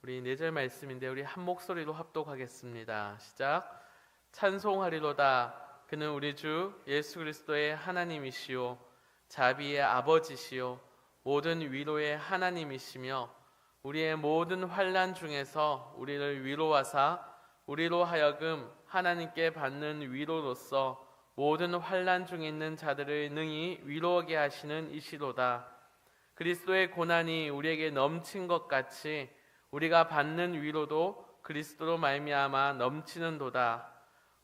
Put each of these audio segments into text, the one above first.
우리 4절 말씀인데 우리 한 목소리로 합독하겠습니다. 시작. 찬송하리로다. 그는 우리 주 예수 그리스도의 하나님이시요 자비의 아버지시요 모든 위로의 하나님이시며 우리의 모든 환난 중에서 우리를 위로하사 우리로 하여금 하나님께 받는 위로로서 모든 환난 중에 있는 자들을 능히 위로하게 하시는 이시로다. 그리스도의 고난이 우리에게 넘친 것 같이 우리가 받는 위로도 그리스도로 말미암아 넘치는도다.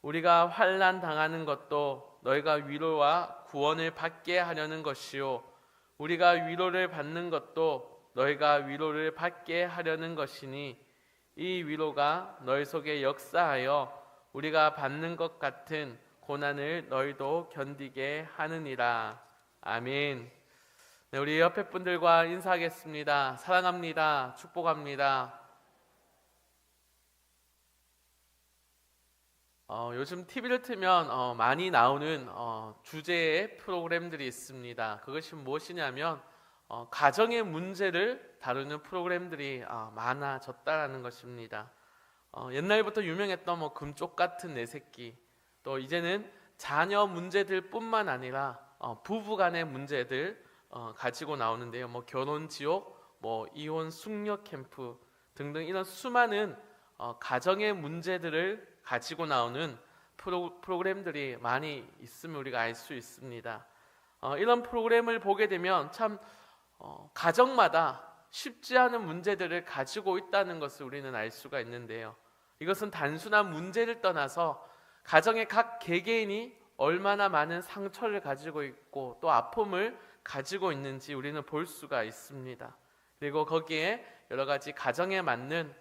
우리가 환난 당하는 것도 너희가 위로와 구원을 받게 하려는 것이요 우리가 위로를 받는 것도 너희가 위로를 받게 하려는 것이니 이 위로가 너희 속에 역사하여 우리가 받는 것 같은 고난을 너희도 견디게 하느니라. 아멘. 네, 우리 옆에 분들과 인사하겠습니다. 사랑합니다. 축복합니다. 요즘 TV를 틀면 많이 나오는 주제의 프로그램들이 있습니다. 그것이 무엇이냐면 가정의 문제를 다루는 프로그램들이 많아졌다라는 것입니다. 옛날부터 유명했던 금쪽 같은 내 새끼, 또 이제는 자녀 문제들뿐만 아니라 부부간의 문제들 가지고 나오는데요. 결혼 지옥, 이혼 숙녀 캠프 등등 이런 수많은 가정의 문제들을 가지고 나오는 프로그램들이 많이 있음을 우리가 알 수 있습니다. 이런 프로그램을 보게 되면 참 가정마다 쉽지 않은 문제들을 가지고 있다는 것을 우리는 알 수가 있는데요. 이것은 단순한 문제를 떠나서 가정의 각 개개인이 얼마나 많은 상처를 가지고 있고 또 아픔을 가지고 있는지 우리는 볼 수가 있습니다. 그리고 거기에 여러 가지 가정에 맞는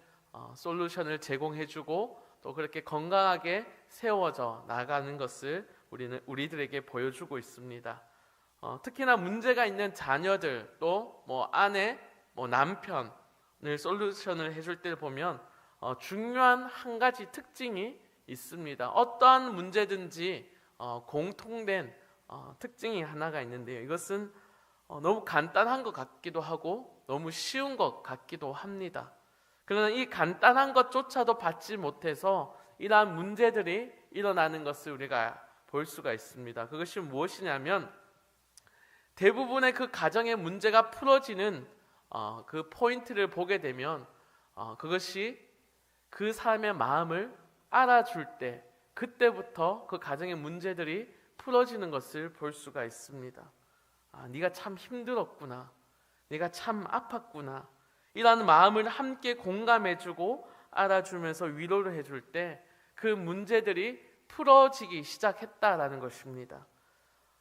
솔루션을 제공해주고 또 그렇게 건강하게 세워져 나가는 것을 우리들에게 보여주고 있습니다. 특히나 문제가 있는 자녀들 또 아내, 남편을 솔루션을 해줄 때 보면 중요한 한 가지 특징이 있습니다. 어떠한 문제든지 공통된 특징이 하나가 있는데요. 이것은 너무 간단한 것 같기도 하고 너무 쉬운 것 같기도 합니다. 그러나 이 간단한 것조차도 받지 못해서 이러한 문제들이 일어나는 것을 우리가 볼 수가 있습니다. 그것이 무엇이냐면 대부분의 그 가정의 문제가 풀어지는 그 포인트를 보게 되면 그것이 그 사람의 마음을 알아줄 때 그때부터 그 가정의 문제들이 풀어지는 것을 볼 수가 있습니다. 네가 참 힘들었구나. 네가 참 아팠구나. 이런 마음을 함께 공감해주고 알아주면서 위로를 해줄 때 그 문제들이 풀어지기 시작했다라는 것입니다.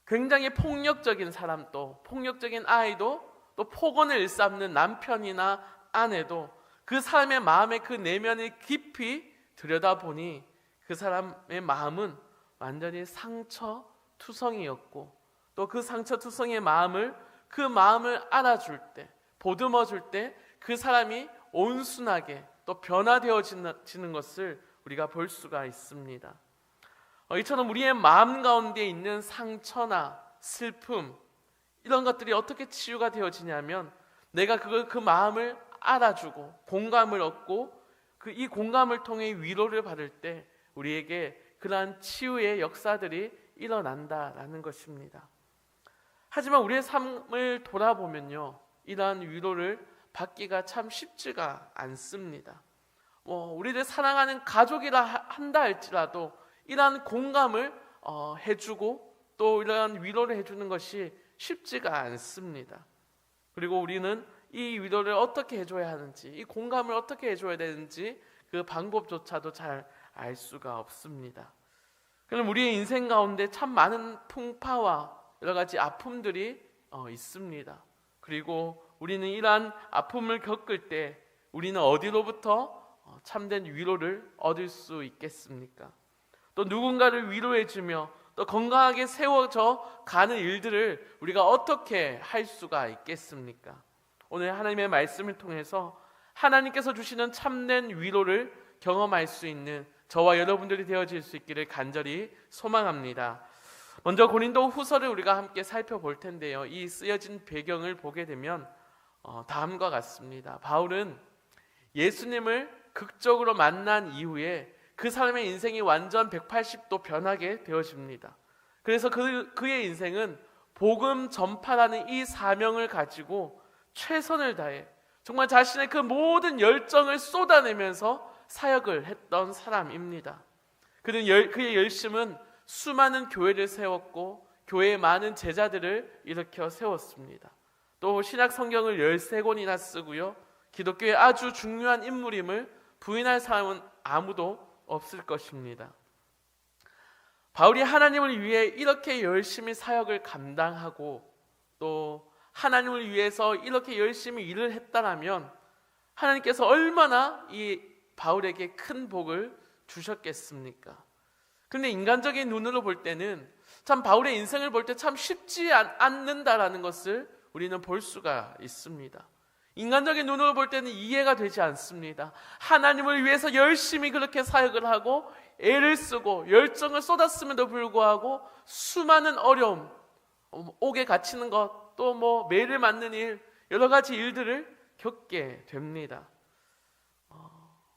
굉장히 폭력적인 사람도, 폭력적인 아이도, 또 폭언을 일삼는 남편이나 아내도 그 사람의 마음의 그 내면을 깊이 들여다보니 그 사람의 마음은 완전히 상처투성이었고 또 그 상처투성이의 마음을 알아줄 때, 보듬어줄 때 그 사람이 온순하게 또 변화되어지는 것을 우리가 볼 수가 있습니다. 이처럼 우리의 마음 가운데 있는 상처나 슬픔 이런 것들이 어떻게 치유가 되어지냐면 내가 그 마음을 알아주고 공감을 얻고 이 공감을 통해 위로를 받을 때 우리에게 그러한 치유의 역사들이 일어난다라는 것입니다. 하지만 우리의 삶을 돌아보면요, 이러한 위로를 받기가 참 쉽지가 않습니다. 우리를 사랑하는 가족이라 한다 할지라도 이러한 공감을 해주고 또 이러한 위로를 해주는 것이 쉽지가 않습니다. 그리고 우리는 이 위로를 어떻게 해줘야 하는지, 이 공감을 어떻게 해줘야 되는지 그 방법조차도 잘 알 수가 없습니다. 그럼 우리의 인생 가운데 참 많은 풍파와 여러 가지 아픔들이 있습니다. 그리고 우리는 이러한 아픔을 겪을 때 우리는 어디로부터 참된 위로를 얻을 수 있겠습니까? 또 누군가를 위로해주며 또 건강하게 세워져 가는 일들을 우리가 어떻게 할 수가 있겠습니까? 오늘 하나님의 말씀을 통해서 하나님께서 주시는 참된 위로를 경험할 수 있는 저와 여러분들이 되어질 수 있기를 간절히 소망합니다. 먼저 고린도 후서를 우리가 함께 살펴볼 텐데요, 이 쓰여진 배경을 보게 되면 다음과 같습니다. 바울은 예수님을 극적으로 만난 이후에 그 사람의 인생이 완전 180도 변하게 되어집니다. 그래서 그의 인생은 복음 전파라는 이 사명을 가지고 최선을 다해 정말 자신의 그 모든 열정을 쏟아내면서 사역을 했던 사람입니다. 그의 열심은 수많은 교회를 세웠고 교회에 많은 제자들을 일으켜 세웠습니다. 또 신약 성경을 13권이나 쓰고요, 기독교의 아주 중요한 인물임을 부인할 사람은 아무도 없을 것입니다. 바울이 하나님을 위해 이렇게 열심히 사역을 감당하고 또 하나님을 위해서 이렇게 열심히 일을 했다라면 하나님께서 얼마나 이 바울에게 큰 복을 주셨겠습니까? 그런데 인간적인 눈으로 볼 때는 참 바울의 인생을 볼 때 참 쉽지 않는다라는 것을 우리는 볼 수가 있습니다. 인간적인 눈으로 볼 때는 이해가 되지 않습니다. 하나님을 위해서 열심히 그렇게 사역을 하고 애를 쓰고 열정을 쏟았음에도 불구하고 수많은 어려움, 옥에 갇히는 것, 또 매를 맞는 일, 여러 가지 일들을 겪게 됩니다.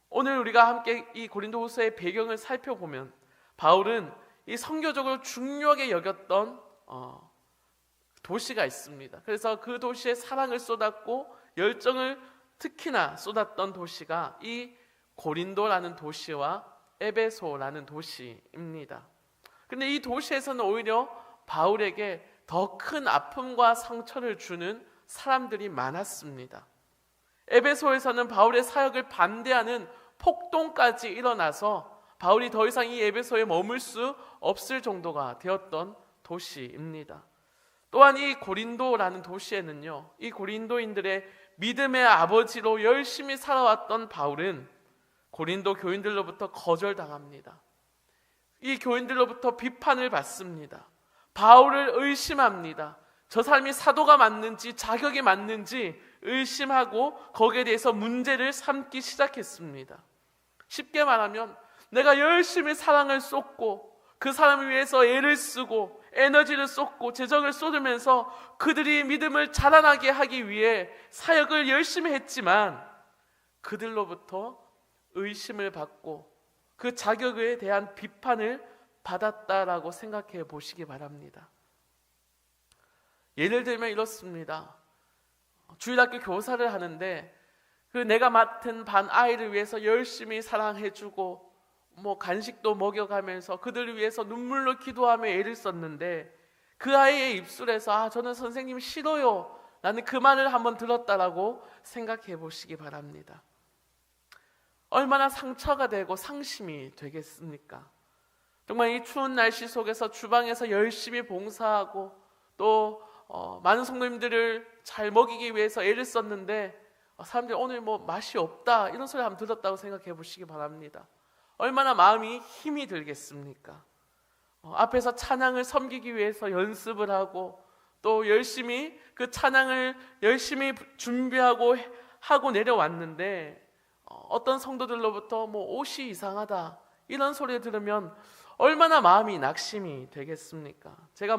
오늘 우리가 함께 이 고린도후서의 배경을 살펴보면 바울은 이 선교적으로 중요하게 여겼던 도시가 있습니다. 그래서 그 도시에 사랑을 쏟았고 열정을 특히나 쏟았던 도시가 이 고린도라는 도시와 에베소라는 도시입니다. 그런데 이 도시에서는 오히려 바울에게 더 큰 아픔과 상처를 주는 사람들이 많았습니다. 에베소에서는 바울의 사역을 반대하는 폭동까지 일어나서 바울이 더 이상 이 에베소에 머물 수 없을 정도가 되었던 도시입니다. 또한 이 고린도라는 도시에는요, 이 고린도인들의 믿음의 아버지로 열심히 살아왔던 바울은 고린도 교인들로부터 거절당합니다. 이 교인들로부터 비판을 받습니다. 바울을 의심합니다. 저 사람이 사도가 맞는지 자격이 맞는지 의심하고 거기에 대해서 문제를 삼기 시작했습니다. 쉽게 말하면 내가 열심히 사랑을 쏟고 그 사람을 위해서 애를 쓰고 에너지를 쏟고 재정을 쏟으면서 그들이 믿음을 자라나게 하기 위해 사역을 열심히 했지만 그들로부터 의심을 받고 그 자격에 대한 비판을 받았다라고 생각해 보시기 바랍니다. 예를 들면 이렇습니다. 주일학교 교사를 하는데 그 내가 맡은 반 아이를 위해서 열심히 사랑해주고 간식도 먹여가면서 그들을 위해서 눈물로 기도하며 애를 썼는데 그 아이의 입술에서 저는 선생님 싫어요 라는 그 말을 한번 들었다라고 생각해 보시기 바랍니다. 얼마나 상처가 되고 상심이 되겠습니까? 정말 이 추운 날씨 속에서 주방에서 열심히 봉사하고 또 많은 성도님들을 잘 먹이기 위해서 애를 썼는데 사람들이 오늘 맛이 없다 이런 소리 한번 들었다고 생각해 보시기 바랍니다. 얼마나 마음이 힘이 들겠습니까? 앞에서 찬양을 섬기기 위해서 연습을 하고 또 열심히 그 찬양을 열심히 준비하고 내려왔는데 어떤 성도들로부터 옷이 이상하다 이런 소리 들으면 얼마나 마음이 낙심이 되겠습니까? 제가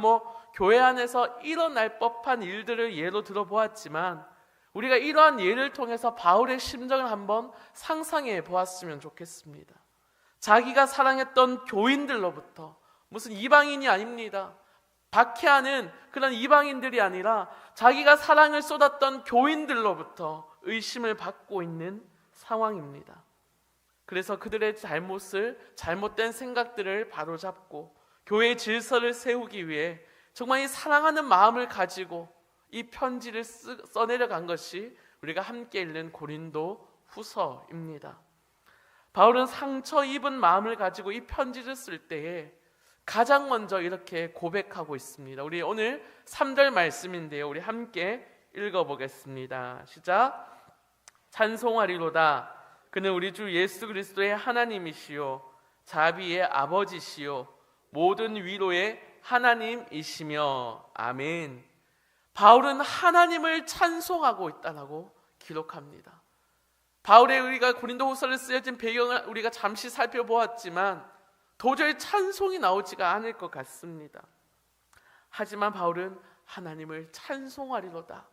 교회 안에서 일어날 법한 일들을 예로 들어보았지만 우리가 이러한 예를 통해서 바울의 심정을 한번 상상해 보았으면 좋겠습니다. 자기가 사랑했던 교인들로부터, 무슨 이방인이 아닙니다. 박해하는 그런 이방인들이 아니라 자기가 사랑을 쏟았던 교인들로부터 의심을 받고 있는 상황입니다. 그래서 그들의 잘못된 생각들을 바로잡고 교회의 질서를 세우기 위해 정말 이 사랑하는 마음을 가지고 이 편지를 써내려간 것이 우리가 함께 읽는 고린도 후서입니다. 바울은 상처 입은 마음을 가지고 이 편지를 쓸 때에 가장 먼저 이렇게 고백하고 있습니다. 우리 오늘 3절 말씀인데요, 우리 함께 읽어보겠습니다. 시작. 찬송하리로다. 그는 우리 주 예수 그리스도의 하나님이시요 자비의 아버지시요 모든 위로의 하나님이시며 아멘. 바울은 하나님을 찬송하고 있다라고 기록합니다. 바울의 우리가 고린도후서를 쓰여진 배경을 우리가 잠시 살펴보았지만 도저히 찬송이 나오지가 않을 것 같습니다. 하지만 바울은 하나님을 찬송하리로다.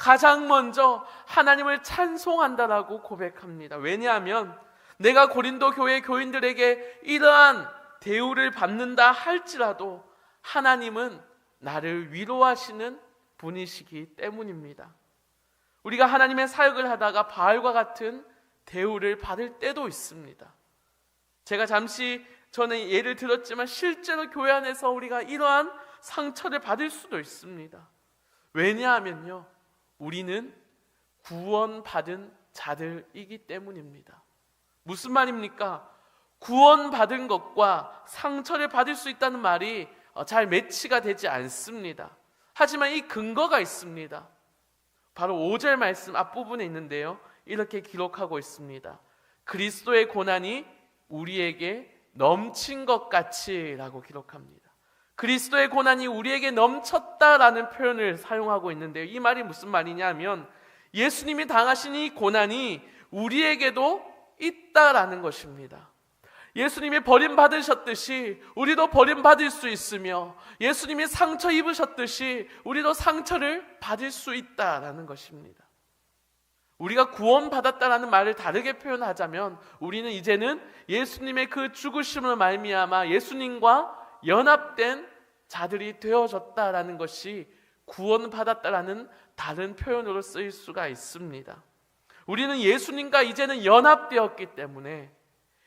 가장 먼저 하나님을 찬송한다라고 고백합니다. 왜냐하면 내가 고린도 교회 교인들에게 이러한 대우를 받는다 할지라도 하나님은 나를 위로하시는 분이시기 때문입니다. 우리가 하나님의 사역을 하다가 바알과 같은 대우를 받을 때도 있습니다. 제가 잠시 전에 예를 들었지만 실제로 교회 안에서 우리가 이러한 상처를 받을 수도 있습니다. 왜냐하면요, 우리는 구원받은 자들이기 때문입니다. 무슨 말입니까? 구원받은 것과 상처를 받을 수 있다는 말이 잘 매치가 되지 않습니다. 하지만 이 근거가 있습니다. 바로 5절 말씀 앞부분에 있는데요, 이렇게 기록하고 있습니다. 그리스도의 고난이 우리에게 넘친 것 같이 라고 기록합니다. 그리스도의 고난이 우리에게 넘쳤다라는 표현을 사용하고 있는데요, 이 말이 무슨 말이냐면 예수님이 당하신 이 고난이 우리에게도 있다라는 것입니다. 예수님이 버림받으셨듯이 우리도 버림받을 수 있으며, 예수님이 상처 입으셨듯이 우리도 상처를 받을 수 있다라는 것입니다. 우리가 구원받았다라는 말을 다르게 표현하자면 우리는 이제는 예수님의 그 죽으심을 말미암아 예수님과 연합된 자들이 되어졌다라는 것이 구원받았다라는 다른 표현으로 쓰일 수가 있습니다. 우리는 예수님과 이제는 연합되었기 때문에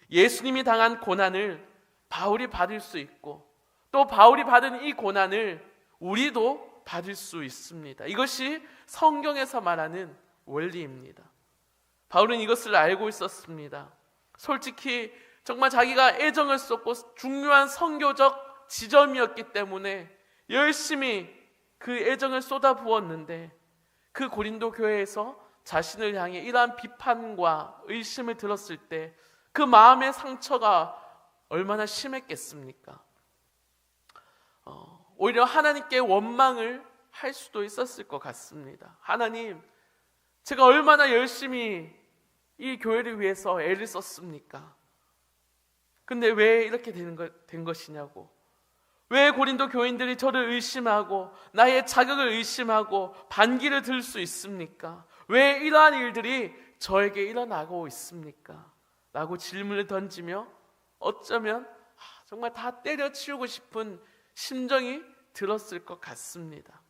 예수님이 당한 고난을 바울이 받을 수 있고, 또 바울이 받은 이 고난을 우리도 받을 수 있습니다. 이것이 성경에서 말하는 원리입니다. 바울은 이것을 알고 있었습니다. 솔직히 정말 자기가 애정을 쏟고 중요한 선교적 지점이었기 때문에 열심히 그 애정을 쏟아부었는데, 그 고린도 교회에서 자신을 향해 이러한 비판과 의심을 들었을 때 그 마음의 상처가 얼마나 심했겠습니까? 오히려 하나님께 원망을 할 수도 있었을 것 같습니다. 하나님, 제가 얼마나 열심히 이 교회를 위해서 애를 썼습니까? 근데 왜 이렇게 된 것이냐고, 왜 고린도 교인들이 저를 의심하고 나의 자격을 의심하고 반기를 들 수 있습니까? 왜 이러한 일들이 저에게 일어나고 있습니까? 라고 질문을 던지며 어쩌면 정말 다 때려치우고 싶은 심정이 들었을 것 같습니다.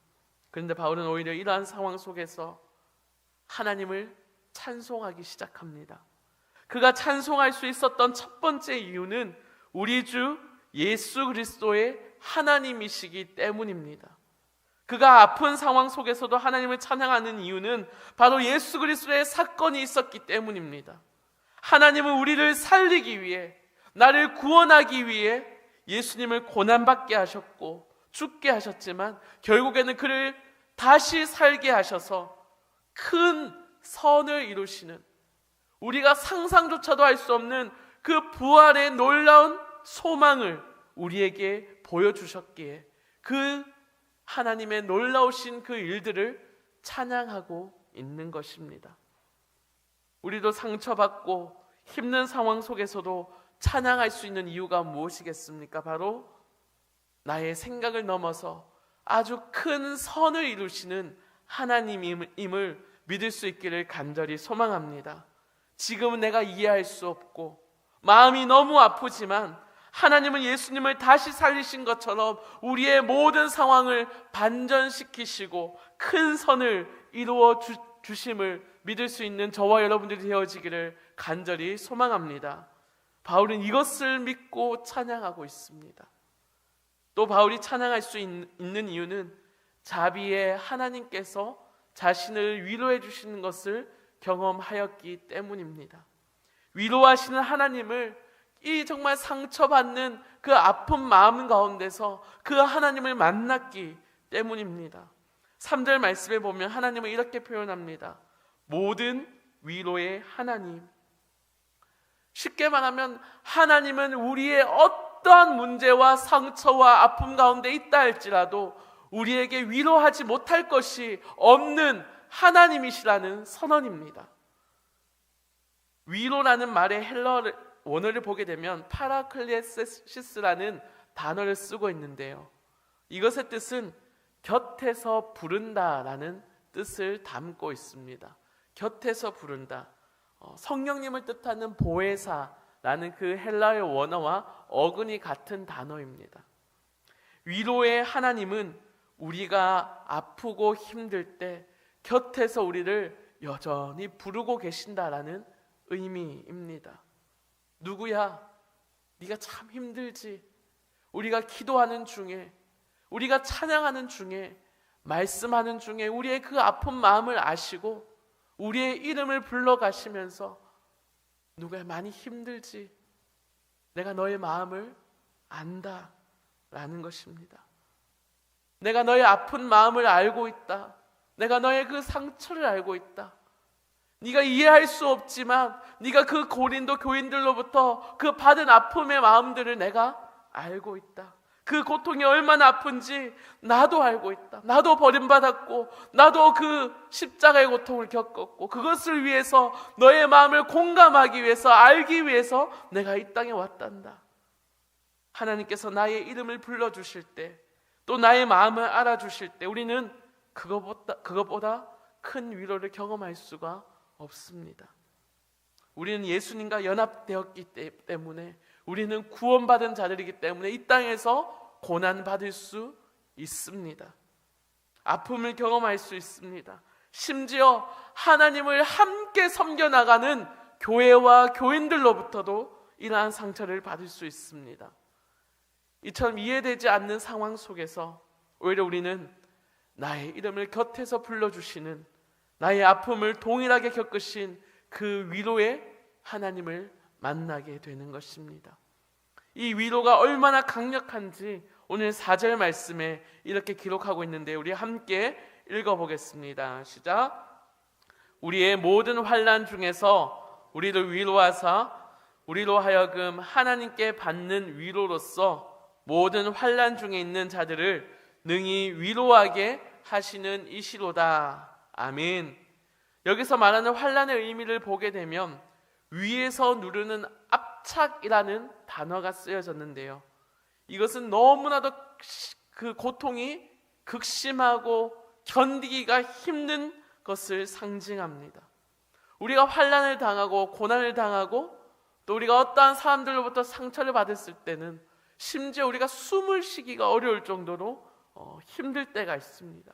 그런데 바울은 오히려 이러한 상황 속에서 하나님을 찬송하기 시작합니다. 그가 찬송할 수 있었던 첫 번째 이유는 우리 주 예수 그리스도의 하나님이시기 때문입니다. 그가 아픈 상황 속에서도 하나님을 찬양하는 이유는 바로 예수 그리스도의 사건이 있었기 때문입니다. 하나님은 우리를 살리기 위해, 나를 구원하기 위해 예수님을 고난받게 하셨고 죽게 하셨지만 결국에는 그를 다시 살게 하셔서 큰 선을 이루시는, 우리가 상상조차도 할 수 없는 그 부활의 놀라운 소망을 우리에게 보여주셨기에 그 하나님의 놀라우신 그 일들을 찬양하고 있는 것입니다. 우리도 상처받고 힘든 상황 속에서도 찬양할 수 있는 이유가 무엇이겠습니까? 바로 나의 생각을 넘어서 아주 큰 선을 이루시는 하나님임을 믿을 수 있기를 간절히 소망합니다. 지금은 내가 이해할 수 없고 마음이 너무 아프지만 하나님은 예수님을 다시 살리신 것처럼 우리의 모든 상황을 반전시키시고 큰 선을 이루어 주심을 믿을 수 있는 저와 여러분들이 되어지기를 간절히 소망합니다. 바울은 이것을 믿고 찬양하고 있습니다. 또 바울이 찬양할 수 있는 이유는 자비의 하나님께서 자신을 위로해 주시는 것을 경험하였기 때문입니다. 위로하시는 하나님을, 이 정말 상처받는 그 아픈 마음 가운데서 그 하나님을 만났기 때문입니다. 3절 말씀에 보면 하나님은 이렇게 표현합니다. 모든 위로의 하나님. 쉽게 말하면 하나님은 우리의 어떠한 문제와 상처와 아픔 가운데 있다 할지라도 우리에게 위로하지 못할 것이 없는 하나님이시라는 선언입니다. 위로라는 말의 헬러 원어를 보게 되면 파라클레시스라는 단어를 쓰고 있는데요, 이것의 뜻은 곁에서 부른다라는 뜻을 담고 있습니다. 곁에서 부른다. 성령님을 뜻하는 보혜사라는 그 헬라의 원어와 어근이 같은 단어입니다. 위로의 하나님은 우리가 아프고 힘들 때 곁에서 우리를 여전히 부르고 계신다라는 의미입니다. 누구야? 네가 참 힘들지. 우리가 기도하는 중에, 우리가 찬양하는 중에, 말씀하는 중에 우리의 그 아픈 마음을 아시고 우리의 이름을 불러가시면서 누가 많이 힘들지? 내가 너의 마음을 안다 라는 것입니다. 내가 너의 아픈 마음을 알고 있다. 내가 너의 그 상처를 알고 있다. 네가 이해할 수 없지만 네가 그 고린도 교인들로부터 그 받은 아픔의 마음들을 내가 알고 있다. 그 고통이 얼마나 아픈지 나도 알고 있다. 나도 버림받았고 나도 그 십자가의 고통을 겪었고 그것을 위해서 너의 마음을 공감하기 위해서 알기 위해서 내가 이 땅에 왔단다. 하나님께서 나의 이름을 불러주실 때 또 나의 마음을 알아주실 때 우리는 그것보다 큰 위로를 경험할 수가 없습니다. 우리는 예수님과 연합되었기 때문에 우리는 구원받은 자들이기 때문에 이 땅에서 고난받을 수 있습니다. 아픔을 경험할 수 있습니다. 심지어 하나님을 함께 섬겨나가는 교회와 교인들로부터도 이러한 상처를 받을 수 있습니다. 이처럼 이해되지 않는 상황 속에서 오히려 우리는 나의 이름을 곁에서 불러주시는, 나의 아픔을 동일하게 겪으신 그 위로의 하나님을 만나게 되는 것입니다. 이 위로가 얼마나 강력한지 오늘 4절 말씀에 이렇게 기록하고 있는데 우리 함께 읽어보겠습니다. 시작. 우리의 모든 환난 중에서 우리를 위로하사 우리로 하여금 하나님께 받는 위로로서 모든 환난 중에 있는 자들을 능히 위로하게 하시는 이시로다. 아멘. 여기서 말하는 환난의 의미를 보게 되면 위에서 누르는 압착이라는 단어가 쓰여졌는데요. 이것은 너무나도 그 고통이 극심하고 견디기가 힘든 것을 상징합니다. 우리가 환난을 당하고 고난을 당하고 또 우리가 어떠한 사람들로부터 상처를 받았을 때는 심지어 우리가 숨을 쉬기가 어려울 정도로 힘들 때가 있습니다.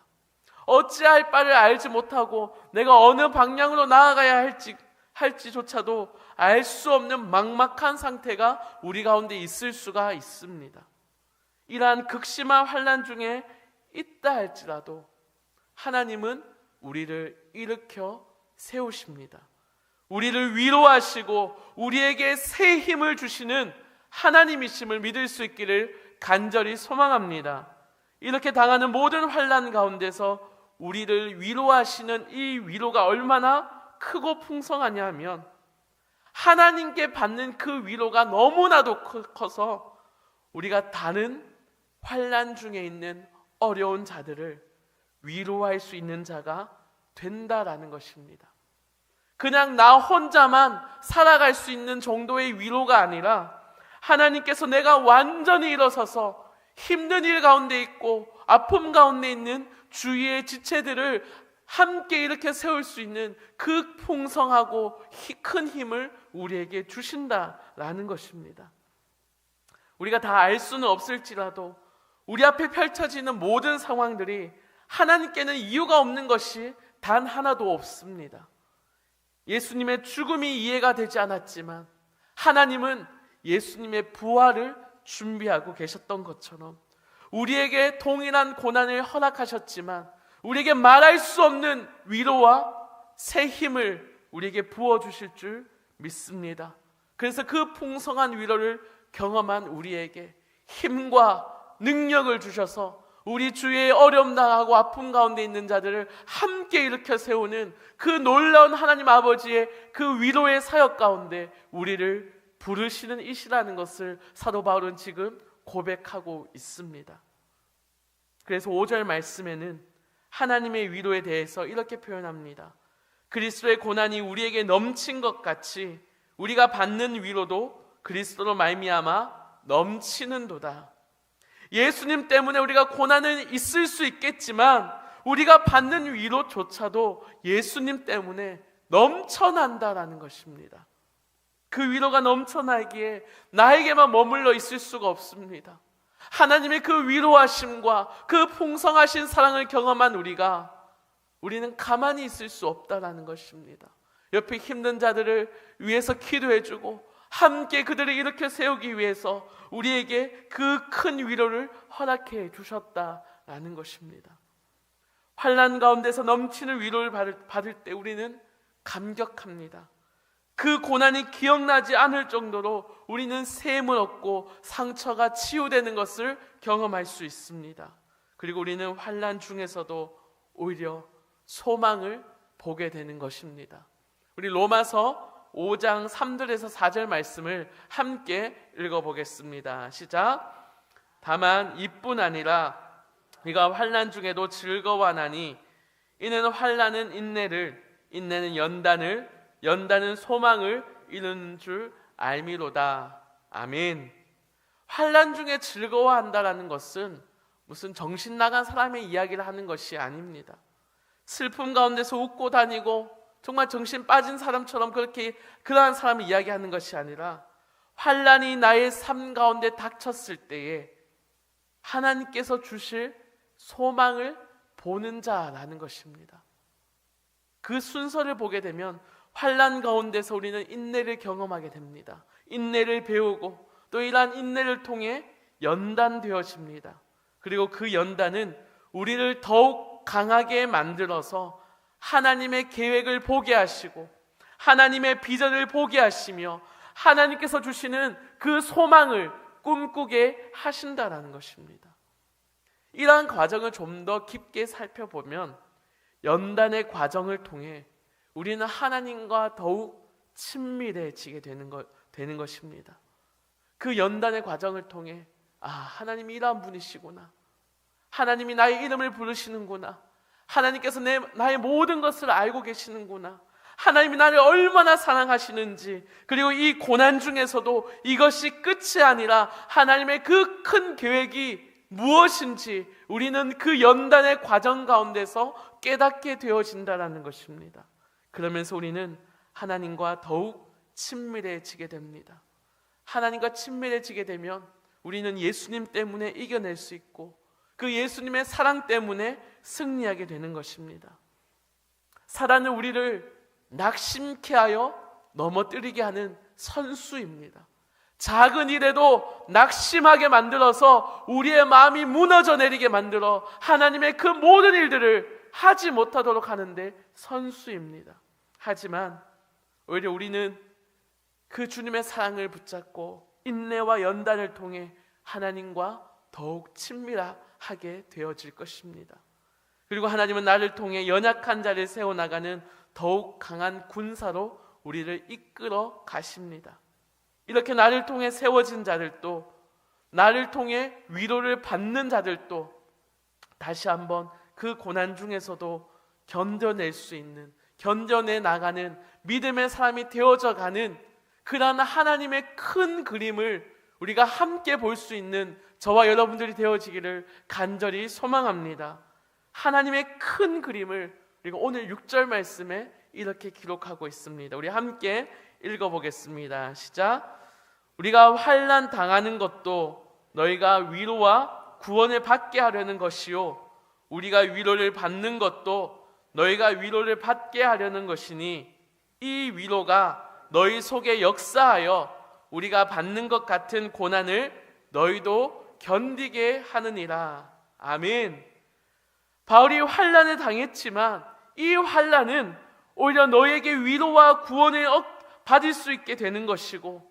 어찌할 바를 알지 못하고 내가 어느 방향으로 나아가야 할지조차도 알 수 없는 막막한 상태가 우리 가운데 있을 수가 있습니다. 이러한 극심한 환난 중에 있다 할지라도 하나님은 우리를 일으켜 세우십니다. 우리를 위로하시고 우리에게 새 힘을 주시는 하나님이심을 믿을 수 있기를 간절히 소망합니다. 이렇게 당하는 모든 환난 가운데서 우리를 위로하시는 이 위로가 얼마나 크고 풍성하냐 하면 하나님께 받는 그 위로가 너무나도 커서 우리가 다른 환난 중에 있는 어려운 자들을 위로할 수 있는 자가 된다라는 것입니다. 그냥 나 혼자만 살아갈 수 있는 정도의 위로가 아니라 하나님께서 내가 완전히 일어서서 힘든 일 가운데 있고 아픔 가운데 있는 주위의 지체들을 함께 이렇게 세울 수 있는 그 풍성하고 큰 힘을 우리에게 주신다라는 것입니다. 우리가 다 알 수는 없을지라도 우리 앞에 펼쳐지는 모든 상황들이 하나님께는 이유가 없는 것이 단 하나도 없습니다. 예수님의 죽음이 이해가 되지 않았지만 하나님은 예수님의 부활을 준비하고 계셨던 것처럼 우리에게 동일한 고난을 허락하셨지만 우리에게 말할 수 없는 위로와 새 힘을 우리에게 부어주실 줄 믿습니다. 그래서 그 풍성한 위로를 경험한 우리에게 힘과 능력을 주셔서 우리 주위에 어려움 당하고 아픔 가운데 있는 자들을 함께 일으켜 세우는 그 놀라운 하나님 아버지의 그 위로의 사역 가운데 우리를 부르시는 이시라는 것을 사도 바울은 지금 고백하고 있습니다. 그래서 5절 말씀에는 하나님의 위로에 대해서 이렇게 표현합니다. 그리스도의 고난이 우리에게 넘친 것 같이 우리가 받는 위로도 그리스도로 말미암아 넘치는도다. 예수님 때문에 우리가 고난은 있을 수 있겠지만 우리가 받는 위로조차도 예수님 때문에 넘쳐난다라는 것입니다. 그 위로가 넘쳐나기에 나에게만 머물러 있을 수가 없습니다. 하나님의 그 위로하심과 그 풍성하신 사랑을 경험한 우리는 가만히 있을 수 없다라는 것입니다. 옆에 힘든 자들을 위해서 기도해주고 함께 그들을 일으켜 세우기 위해서 우리에게 그 큰 위로를 허락해 주셨다라는 것입니다. 환난 가운데서 넘치는 위로를 받을 때 우리는 감격합니다. 그 고난이 기억나지 않을 정도로 우리는 셈을 얻고 상처가 치유되는 것을 경험할 수 있습니다. 그리고 우리는 환난 중에서도 오히려 소망을 보게 되는 것입니다. 우리 로마서 5장 3절에서 4절 말씀을 함께 읽어보겠습니다. 시작. 다만 이뿐 아니라 우리가 환난 중에도 즐거워하나니 이는 환난은 인내를, 인내는 연단을, 연단은 소망을 이루는 줄 알미로다. 아멘. 환난 중에 즐거워한다라는 것은 무슨 정신 나간 사람의 이야기를 하는 것이 아닙니다. 슬픔 가운데서 웃고 다니고 정말 정신 빠진 사람처럼 그러한 사람을 이야기하는 것이 아니라 환난이 나의 삶 가운데 닥쳤을 때에 하나님께서 주실 소망을 보는 자라는 것입니다. 그 순서를 보게 되면 환난 가운데서 우리는 인내를 경험하게 됩니다. 인내를 배우고 또 이러한 인내를 통해 연단되어집니다. 그리고 그 연단은 우리를 더욱 강하게 만들어서 하나님의 계획을 보게 하시고 하나님의 비전을 보게 하시며 하나님께서 주시는 그 소망을 꿈꾸게 하신다라는 것입니다. 이러한 과정을 좀 더 깊게 살펴보면 연단의 과정을 통해 우리는 하나님과 더욱 친밀해지게 되는 것입니다. 그 연단의 과정을 통해 하나님이 이러한 분이시구나, 하나님이 나의 이름을 부르시는구나, 하나님께서 나의 모든 것을 알고 계시는구나, 하나님이 나를 얼마나 사랑하시는지, 그리고 이 고난 중에서도 이것이 끝이 아니라 하나님의 그 큰 계획이 무엇인지 우리는 그 연단의 과정 가운데서 깨닫게 되어진다는 것입니다. 그러면서 우리는 하나님과 더욱 친밀해지게 됩니다. 하나님과 친밀해지게 되면 우리는 예수님 때문에 이겨낼 수 있고 그 예수님의 사랑 때문에 승리하게 되는 것입니다. 사단은 우리를 낙심케 하여 넘어뜨리게 하는 선수입니다. 작은 일에도 낙심하게 만들어서 우리의 마음이 무너져 내리게 만들어 하나님의 그 모든 일들을 하지 못하도록 하는데 선수입니다. 하지만 오히려 우리는 그 주님의 사랑을 붙잡고 인내와 연단을 통해 하나님과 더욱 친밀하게 되어질 것입니다. 그리고 하나님은 나를 통해 연약한 자를 세워나가는 더욱 강한 군사로 우리를 이끌어 가십니다. 이렇게 나를 통해 세워진 자들도, 나를 통해 위로를 받는 자들도 다시 한번 그 고난 중에서도 견뎌낼 수 있는, 견뎌내 나가는 믿음의 사람이 되어져 가는 그러한 하나님의 큰 그림을 우리가 함께 볼 수 있는 저와 여러분들이 되어지기를 간절히 소망합니다. 하나님의 큰 그림을 우리가 오늘 6절 말씀에 이렇게 기록하고 있습니다. 우리 함께 읽어보겠습니다. 시작. 우리가 환난 당하는 것도 너희가 위로와 구원을 받게 하려는 것이요 우리가 위로를 받는 것도 너희가 위로를 받게 하려는 것이니 이 위로가 너희 속에 역사하여 우리가 받는 것 같은 고난을 너희도 견디게 하느니라. 아멘. 바울이 환난을 당했지만 이 환난은 오히려 너에게 위로와 구원을 받을 수 있게 되는 것이고,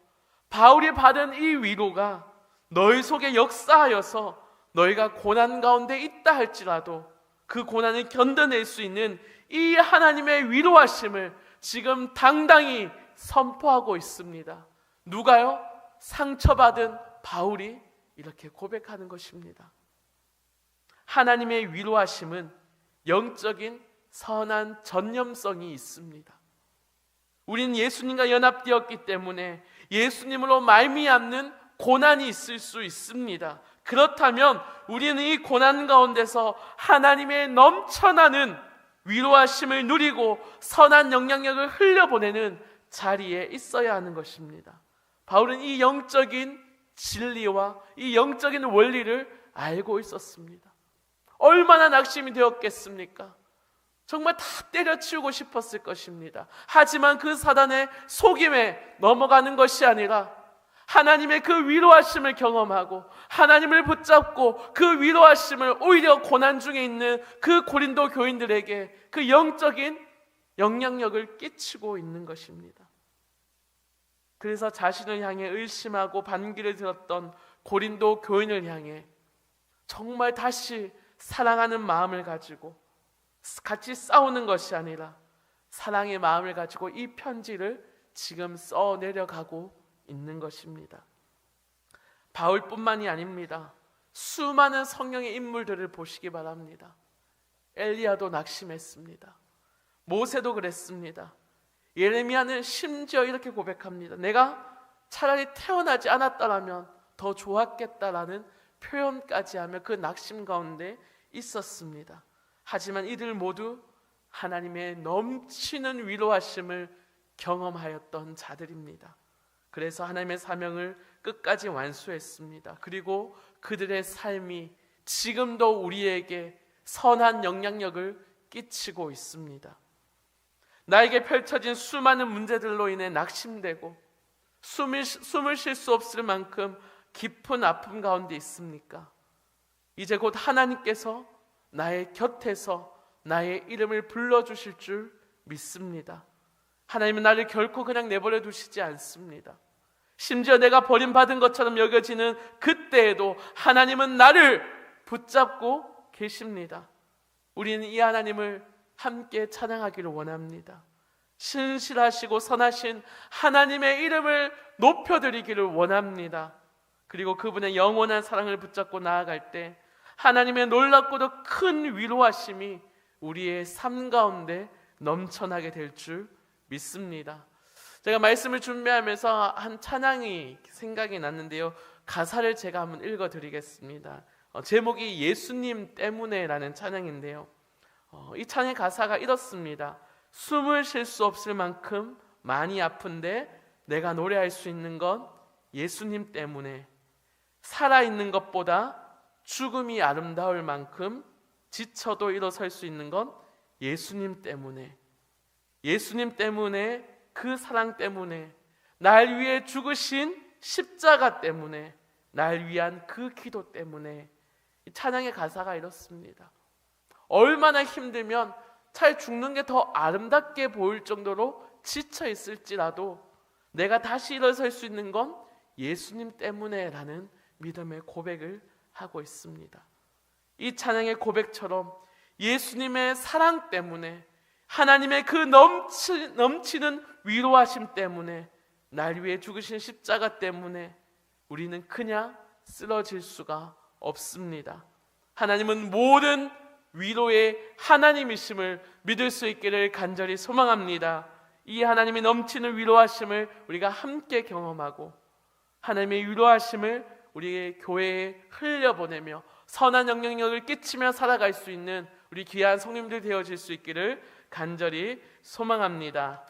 바울이 받은 이 위로가 너희 속에 역사하여서 너희가 고난 가운데 있다 할지라도 그 고난을 견뎌낼 수 있는 이 하나님의 위로하심을 지금 당당히 선포하고 있습니다. 누가요? 상처받은 바울이 이렇게 고백하는 것입니다. 하나님의 위로하심은 영적인 선한 전념성이 있습니다. 우리는 예수님과 연합되었기 때문에 예수님으로 말미암는 고난이 있을 수 있습니다. 그렇다면 우리는 이 고난 가운데서 하나님의 넘쳐나는 위로하심을 누리고 선한 영향력을 흘려보내는 자리에 있어야 하는 것입니다. 바울은 이 영적인 진리와 이 영적인 원리를 알고 있었습니다. 얼마나 낙심이 되었겠습니까? 정말 다 때려치우고 싶었을 것입니다. 하지만 그 사단의 속임에 넘어가는 것이 아니라 하나님의 그 위로하심을 경험하고 하나님을 붙잡고 그 위로하심을 오히려 고난 중에 있는 그 고린도 교인들에게 그 영적인 영향력을 끼치고 있는 것입니다. 그래서 자신을 향해 의심하고 반기를 들었던 고린도 교인을 향해 정말 다시 사랑하는 마음을 가지고 같이 싸우는 것이 아니라 사랑의 마음을 가지고 이 편지를 지금 써내려가고 있는 것입니다. 바울뿐만이 아닙니다. 수많은 성령의 인물들을 보시기 바랍니다. 엘리야도 낙심했습니다. 모세도 그랬습니다. 예레미야는 심지어 이렇게 고백합니다. 내가 차라리 태어나지 않았더라면 더 좋았겠다라는 표현까지 하며 그 낙심 가운데 있었습니다. 하지만 이들 모두 하나님의 넘치는 위로하심을 경험하였던 자들입니다. 그래서 하나님의 사명을 끝까지 완수했습니다. 그리고 그들의 삶이 지금도 우리에게 선한 영향력을 끼치고 있습니다. 나에게 펼쳐진 수많은 문제들로 인해 낙심되고 숨을 쉴 수 없을 만큼 깊은 아픔 가운데 있습니까? 이제 곧 하나님께서 나의 곁에서 나의 이름을 불러주실 줄 믿습니다. 하나님은 나를 결코 그냥 내버려 두시지 않습니다. 심지어 내가 버림받은 것처럼 여겨지는 그때에도 하나님은 나를 붙잡고 계십니다. 우리는 이 하나님을 함께 찬양하기를 원합니다. 신실하시고 선하신 하나님의 이름을 높여드리기를 원합니다. 그리고 그분의 영원한 사랑을 붙잡고 나아갈 때 하나님의 놀랍고도 큰 위로하심이 우리의 삶 가운데 넘쳐나게 될 줄 믿습니다. 제가 말씀을 준비하면서 한 찬양이 생각이 났는데요, 가사를 제가 한번 읽어드리겠습니다. 제목이 예수님 때문에라는 찬양인데요, 이 찬양의 가사가 이렇습니다. 숨을 쉴 수 없을 만큼 많이 아픈데 내가 노래할 수 있는 건 예수님 때문에, 살아있는 것보다 죽음이 아름다울 만큼 지쳐도 일어설 수 있는 건 예수님 때문에, 예수님 때문에, 그 사랑 때문에, 날 위해 죽으신 십자가 때문에, 날 위한 그 기도 때문에. 이 찬양의 가사가 이렇습니다. 얼마나 힘들면 차라리 죽는 게 더 아름답게 보일 정도로 지쳐 있을지라도 내가 다시 일어설 수 있는 건 예수님 때문에 라는 믿음의 고백을 하고 있습니다. 이 찬양의 고백처럼 예수님의 사랑 때문에, 하나님의 그 넘치는 위로하심 때문에, 날 위해 죽으신 십자가 때문에 우리는 그냥 쓰러질 수가 없습니다. 하나님은 모든 위로의 하나님이심을 믿을 수 있기를 간절히 소망합니다. 이 하나님의 넘치는 위로하심을 우리가 함께 경험하고 하나님의 위로하심을 우리의 교회에 흘려보내며 선한 영향력을 끼치며 살아갈 수 있는 우리 귀한 성님들 되어질 수 있기를 간절히 소망합니다.